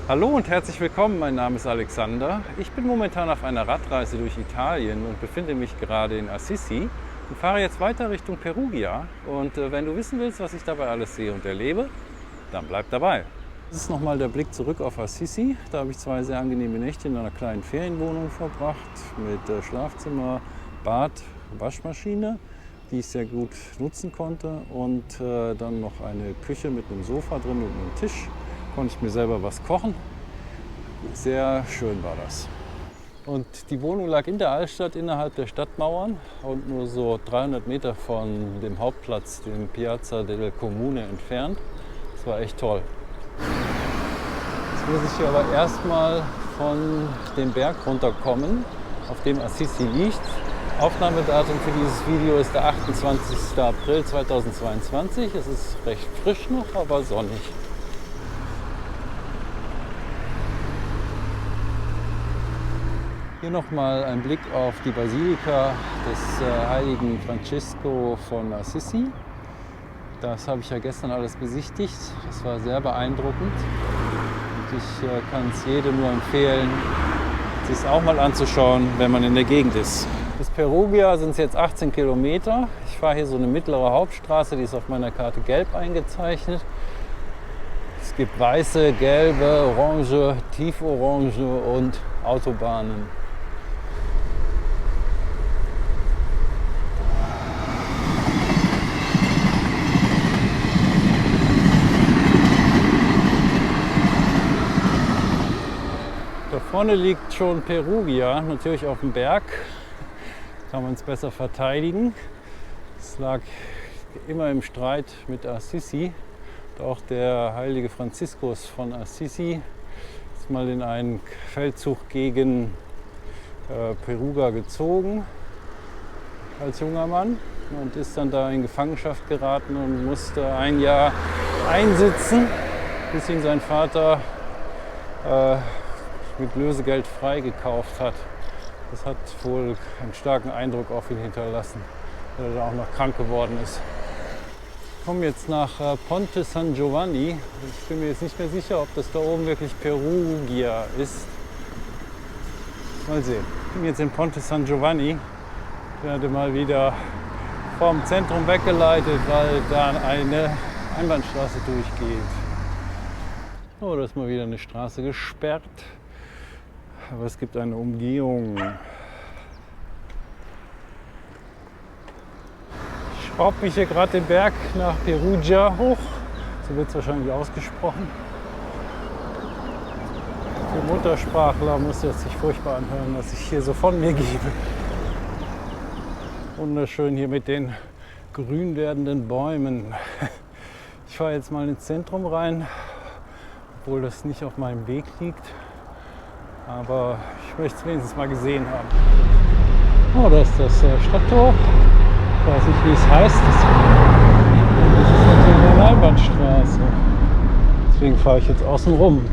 Hallo und herzlich willkommen, mein Name ist Alexander. Ich bin momentan auf einer Radreise durch Italien und befinde mich gerade in Assisi und fahre jetzt weiter Richtung Perugia. Und wenn du wissen willst, was ich dabei alles sehe und erlebe, dann bleib dabei. Das ist nochmal der Blick zurück auf Assisi. Da habe ich 2 sehr angenehme Nächte in einer kleinen Ferienwohnung verbracht mit Schlafzimmer, Bad, Waschmaschine, die ich sehr gut nutzen konnte, und dann noch eine Küche mit einem Sofa drin und einem Tisch. Konnte ich mir selber was kochen. Sehr schön war das. Und die Wohnung lag in der Altstadt innerhalb der Stadtmauern und nur so 300 Meter von dem Hauptplatz, dem Piazza del Comune, entfernt. Das war echt toll. Jetzt muss ich hier aber erstmal von dem Berg runterkommen, auf dem Assisi liegt. Aufnahmedatum für dieses Video ist der 28. April 2022. Es ist recht frisch noch, aber sonnig. Hier nochmal ein Blick auf die Basilika des heiligen Francesco von Assisi. Das habe ich ja gestern alles besichtigt. Das war sehr beeindruckend. Und ich kann es jedem nur empfehlen, sich es auch mal anzuschauen, wenn man in der Gegend ist. Bis Perugia sind es jetzt 18 Kilometer. Ich fahre hier so eine mittlere Hauptstraße, die ist auf meiner Karte gelb eingezeichnet. Es gibt weiße, gelbe, orange, tieforange und Autobahnen. Da vorne liegt schon Perugia, natürlich auf dem Berg. Kann man es besser verteidigen. Es lag immer im Streit mit Assisi. Und auch der heilige Franziskus von Assisi ist mal in einen Feldzug gegen Perugia gezogen als junger Mann und ist dann da in Gefangenschaft geraten und musste ein Jahr einsitzen, bis ihn sein Vater mit Lösegeld freigekauft hat. Das hat wohl einen starken Eindruck auf ihn hinterlassen, weil er da auch noch krank geworden ist. Ich komme jetzt nach Ponte San Giovanni. Ich bin mir jetzt nicht mehr sicher, ob das da oben wirklich Perugia ist. Mal sehen. Ich bin jetzt in Ponte San Giovanni. Ich werde mal wieder vom Zentrum weggeleitet, weil da eine Einbahnstraße durchgeht. Oh, da ist mal wieder eine Straße gesperrt. Aber es gibt eine Umgehung. Ich schraube mich hier gerade den Berg nach Perugia hoch. So wird es wahrscheinlich ausgesprochen. Für Muttersprachler muss es sich furchtbar anhören, was ich hier so von mir gebe. Wunderschön hier mit den grün werdenden Bäumen. Ich fahre jetzt mal ins Zentrum rein, obwohl das nicht auf meinem Weg liegt. Aber ich möchte es wenigstens mal gesehen haben. Oh, da ist das Stadttor. Ich weiß nicht, wie es heißt. Das ist natürlich eine Einbahnstraße. Deswegen fahre ich jetzt außen rum.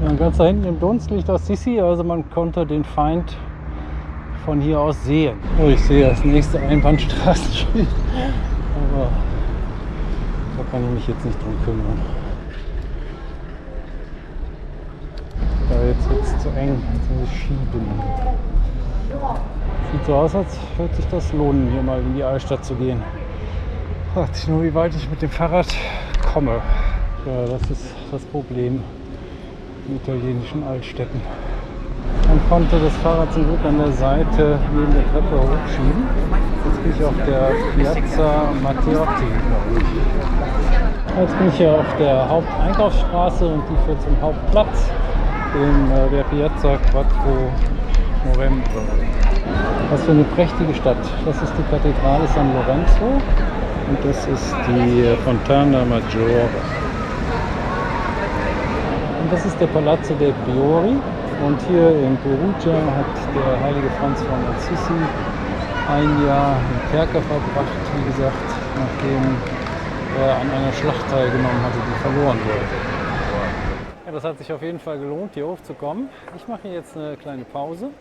Ja, ganz da hinten im Dunst liegt Assisi, also man konnte den Feind von hier aus sehen. Oh, ich sehe das nächste Einbahnstraßenschild. Aber da kann ich mich jetzt nicht drum kümmern. Ja, jetzt wird es zu eng, jetzt muss ich schieben. Sieht so aus, als würde sich das lohnen, hier mal in die Altstadt zu gehen. Fragt sich nur, wie weit ich mit dem Fahrrad komme. Ja, das ist das Problem in italienischen Altstädten. Man konnte das Fahrrad zum Glück an der Seite neben der Treppe hochschieben. Jetzt bin ich auf der Piazza Matteotti. Jetzt bin ich hier auf der Haupteinkaufsstraße und die führt zum Hauptplatz, der Piazza Quattro Novembre. Was für eine prächtige Stadt. Das ist die Kathedrale San Lorenzo und das ist die Fontana Maggiore. Und das ist der Palazzo dei Priori. Und hier in Perugia hat der heilige Franz von Assisi ein Jahr im Kerker verbracht, wie gesagt, nachdem er an einer Schlacht teilgenommen hatte, die verloren wurde. Ja, das hat sich auf jeden Fall gelohnt, hier hochzukommen. Ich mache jetzt eine kleine Pause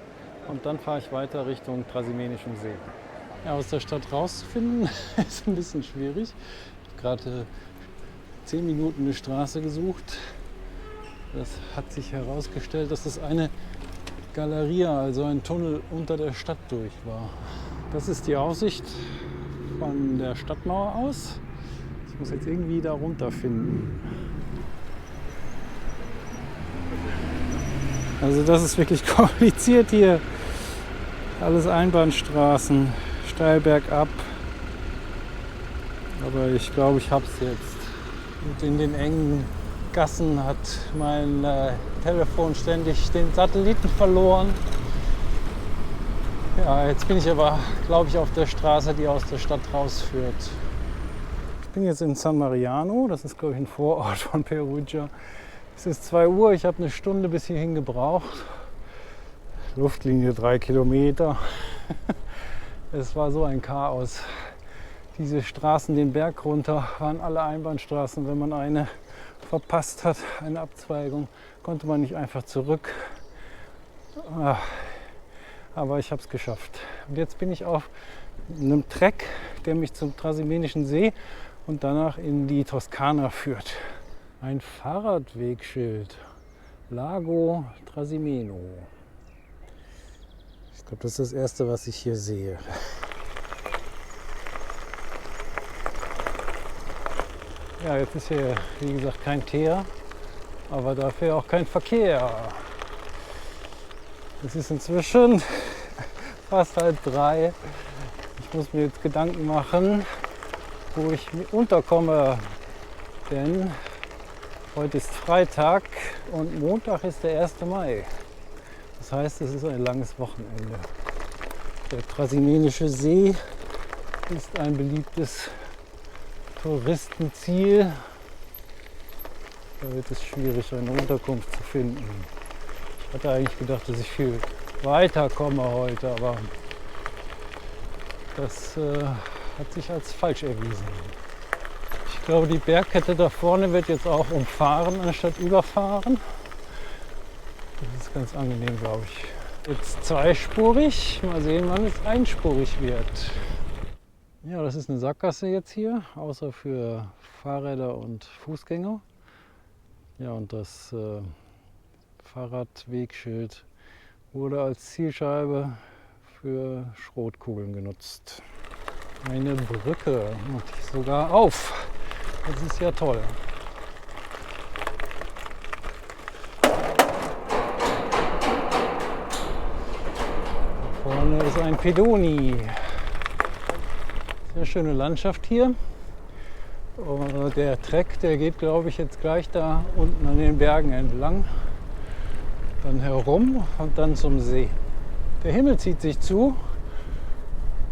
und dann fahre ich weiter Richtung Trasimenischem See. Ja, aus der Stadt rauszufinden ist ein bisschen schwierig. Ich habe gerade 10 Minuten eine Straße gesucht, Das hat sich herausgestellt, dass das eine Galleria, also ein Tunnel unter der Stadt durch war. Das ist die Aussicht von der Stadtmauer aus. Ich muss jetzt irgendwie da runterfinden. Also das ist wirklich kompliziert hier. Alles Einbahnstraßen, steil bergab. Aber ich glaube, ich habe es jetzt. Und in den engen Gassen hat mein Telefon ständig den Satelliten verloren. Ja, jetzt bin ich aber, glaube ich, auf der Straße, die aus der Stadt rausführt. Ich bin jetzt in San Mariano, das ist, glaube ich, ein Vorort von Perugia. Es ist 2 Uhr, ich habe eine Stunde bis hierhin gebraucht. Luftlinie 3 Kilometer. Es war so ein Chaos. Diese Straßen den Berg runter waren alle Einbahnstraßen. Wenn man eine verpasst hat, eine Abzweigung, konnte man nicht einfach zurück. Aber ich habe es geschafft. Und jetzt bin ich auf einem Trek, der mich zum Trasimenischen See und danach in die Toskana führt. Ein Fahrradwegschild. Lago Trasimeno. Ich glaube, das ist das Erste, was ich hier sehe. Ja, jetzt ist hier, wie gesagt, kein Teer, aber dafür auch kein Verkehr. Es ist inzwischen fast 2:30. Ich muss mir jetzt Gedanken machen, wo ich unterkomme, denn heute ist Freitag und Montag ist der 1. Mai. Das heißt, es ist ein langes Wochenende. Der Trasimenische See ist ein beliebtes Touristenziel. Da wird es schwierig, eine Unterkunft zu finden. Ich hatte eigentlich gedacht, dass ich viel weiter komme heute, aber das hat sich als falsch erwiesen. Ich glaube, die Bergkette da vorne wird jetzt auch umfahren anstatt überfahren. Das ist ganz angenehm, glaube ich. Jetzt zweispurig. Mal sehen, wann es einspurig wird. Ja, das ist eine Sackgasse jetzt hier, außer für Fahrräder und Fußgänger. Ja, und das Fahrradwegschild wurde als Zielscheibe für Schrotkugeln genutzt. Eine Brücke, und die sogar auf. Das ist ja toll. Da vorne ist ein Pedoni. Sehr schöne Landschaft hier. Und der Trek, der geht, glaube ich, jetzt gleich da unten an den Bergen entlang. Dann herum und dann zum See. Der Himmel zieht sich zu.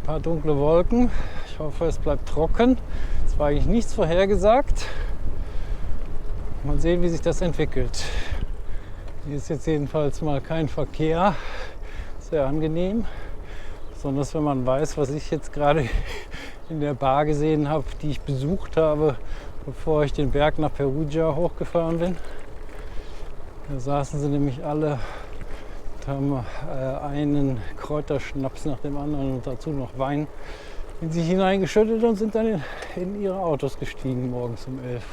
Ein paar dunkle Wolken. Ich hoffe, es bleibt trocken. Es war eigentlich nichts vorhergesagt. Mal sehen, wie sich das entwickelt. Hier ist jetzt jedenfalls mal kein Verkehr. Sehr angenehm. Besonders wenn man weiß, was ich jetzt gerade in der Bar gesehen habe, die ich besucht habe, bevor ich den Berg nach Perugia hochgefahren bin. Da saßen sie nämlich alle und haben einen Kräuterschnaps nach dem anderen und dazu noch Wein in sich hineingeschüttet und sind dann in ihre Autos gestiegen morgens um 11.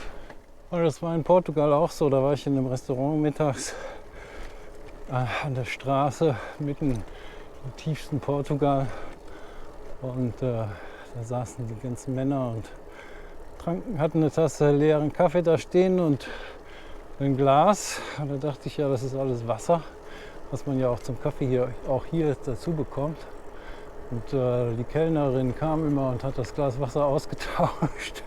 Und das war in Portugal auch so. Da war ich in einem Restaurant mittags an der Straße mitten im tiefsten Portugal und da saßen die ganzen Männer und hatten eine Tasse leeren Kaffee da stehen und ein Glas. Und da dachte ich, ja, das ist alles Wasser, was man ja auch zum Kaffee hier dazu bekommt. Und die Kellnerin kam immer und hat das Glas Wasser ausgetauscht.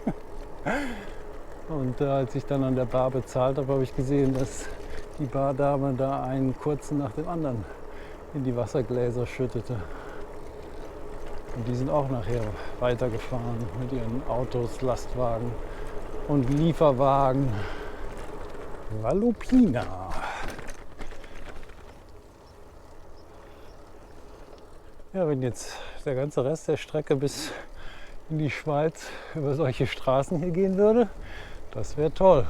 Und als ich dann an der Bar bezahlt habe, habe ich gesehen, dass die Bardame da einen kurzen nach dem anderen in die Wassergläser schüttete. Und die sind auch nachher weitergefahren mit ihren Autos, Lastwagen und Lieferwagen. Valopina. Ja, wenn jetzt der ganze Rest der Strecke bis in die Schweiz über solche Straßen hier gehen würde, das wäre toll.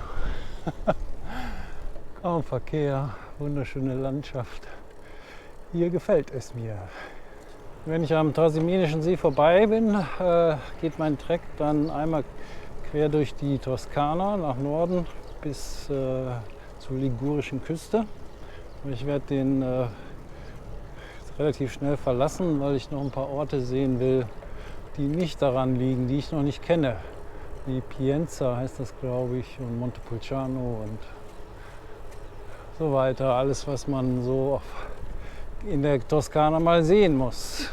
Kaum Verkehr, wunderschöne Landschaft. Hier gefällt es mir. Wenn ich am Trasimenischen See vorbei bin, geht mein Trek dann einmal quer durch die Toskana nach Norden bis zur ligurischen Küste. Ich werde den relativ schnell verlassen, weil ich noch ein paar Orte sehen will, die nicht daran liegen, die ich noch nicht kenne. Wie Pienza heißt das, glaube ich, und Montepulciano und so weiter. Alles, was man so in der Toskana mal sehen muss.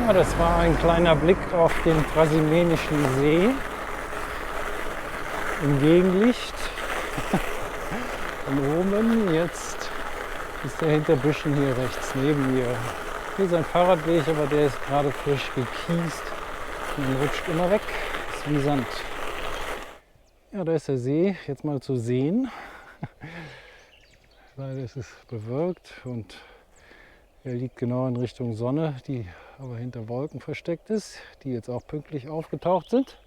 Ja, das war ein kleiner Blick auf den Trasimenischen See im Gegenlicht. Und oben, jetzt ist er hinter Büschen hier rechts neben mir. Hier ist ein Fahrradweg, aber der ist gerade frisch gekiest und rutscht immer weg. Ist wie Sand. Ja, da ist der See jetzt mal zu sehen. Leider ist es bewölkt und er liegt genau in Richtung Sonne, die aber hinter Wolken versteckt ist, die jetzt auch pünktlich aufgetaucht sind.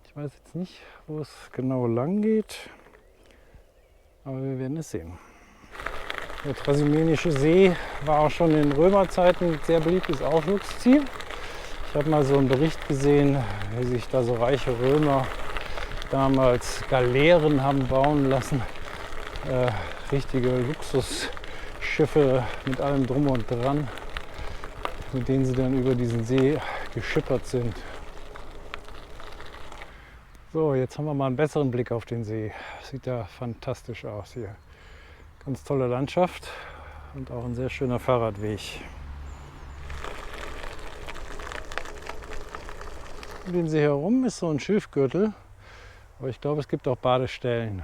Ich weiß jetzt nicht, wo es genau lang geht, aber wir werden es sehen. Der Trasimenische See war auch schon in Römerzeiten ein sehr beliebtes Ausflugsziel. Ich habe mal so einen Bericht gesehen, wie sich da so reiche Römer damals Galeeren haben bauen lassen. Richtige Luxusschiffe mit allem Drum und Dran, mit denen sie dann über diesen See geschippert sind. So, jetzt haben wir mal einen besseren Blick auf den See. Sieht ja fantastisch aus hier. Ganz tolle Landschaft und auch ein sehr schöner Fahrradweg. Um den See herum ist so ein Schilfgürtel, aber ich glaube, es gibt auch Badestellen.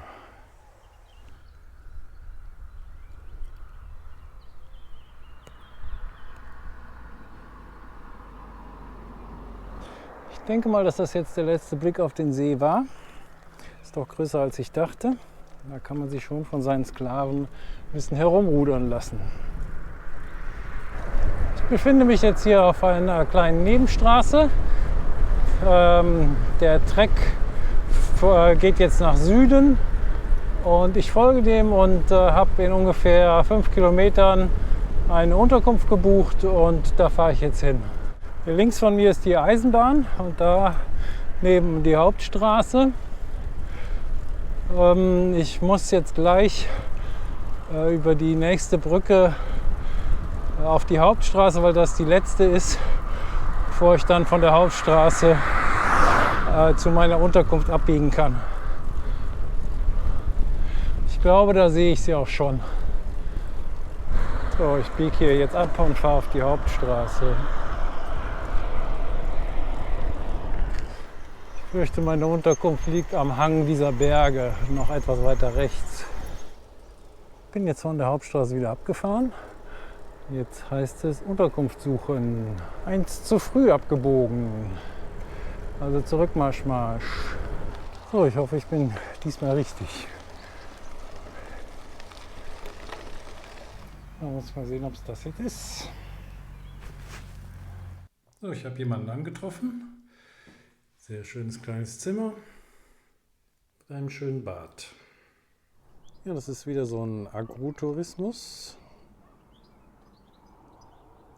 Ich denke mal, dass das jetzt der letzte Blick auf den See war. Ist doch größer als ich dachte. Da kann man sich schon von seinen Sklaven ein bisschen herumrudern lassen. Ich befinde mich jetzt hier auf einer kleinen Nebenstraße. Der Trek geht jetzt nach Süden und ich folge dem und habe in ungefähr 5 Kilometern eine Unterkunft gebucht und da fahre ich jetzt hin. Hier links von mir ist die Eisenbahn und da neben die Hauptstraße. Ich muss jetzt gleich über die nächste Brücke auf die Hauptstraße, weil das die letzte ist, bevor ich dann von der Hauptstraße zu meiner Unterkunft abbiegen kann. Ich glaube, da sehe ich sie auch schon. So, ich biege hier jetzt ab und fahre auf die Hauptstraße. Ich fürchte, meine Unterkunft liegt am Hang dieser Berge, noch etwas weiter rechts. Ich bin jetzt von der Hauptstraße wieder abgefahren. Jetzt heißt es Unterkunft suchen. 1 zu früh abgebogen. Also zurück Marsch, Marsch. So, ich hoffe, ich bin diesmal richtig. Da muss mal sehen, ob es das jetzt ist. So, ich habe jemanden angetroffen. Sehr schönes kleines Zimmer mit einem schönen Bad. Ja, das ist wieder so ein Agrotourismus.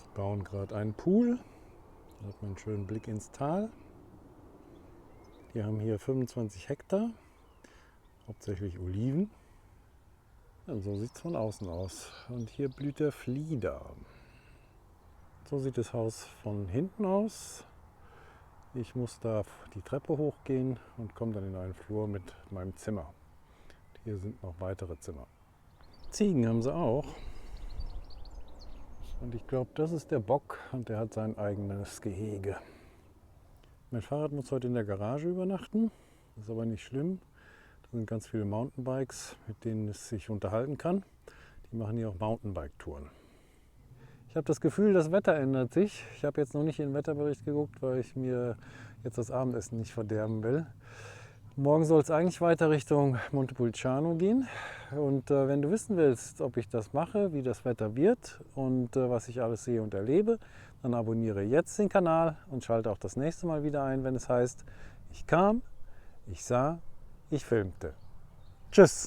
Die bauen gerade einen Pool. Da hat man einen schönen Blick ins Tal. Die haben hier 25 Hektar, hauptsächlich Oliven. Ja, so sieht es von außen aus. Und hier blüht der Flieder. So sieht das Haus von hinten aus. Ich muss da die Treppe hochgehen und komme dann in einen Flur mit meinem Zimmer. Hier sind noch weitere Zimmer. Ziegen haben sie auch. Und ich glaube, das ist der Bock und der hat sein eigenes Gehege. Mein Fahrrad muss heute in der Garage übernachten. Das ist aber nicht schlimm. Da sind ganz viele Mountainbikes, mit denen es sich unterhalten kann. Die machen hier auch Mountainbike-Touren. Ich habe das Gefühl, das Wetter ändert sich. Ich habe jetzt noch nicht in den Wetterbericht geguckt, weil ich mir jetzt das Abendessen nicht verderben will. Morgen soll es eigentlich weiter Richtung Montepulciano gehen. Und wenn du wissen willst, ob ich das mache, wie das Wetter wird und was ich alles sehe und erlebe, dann abonniere jetzt den Kanal und schalte auch das nächste Mal wieder ein, wenn es heißt, ich kam, ich sah, ich filmte. Tschüss!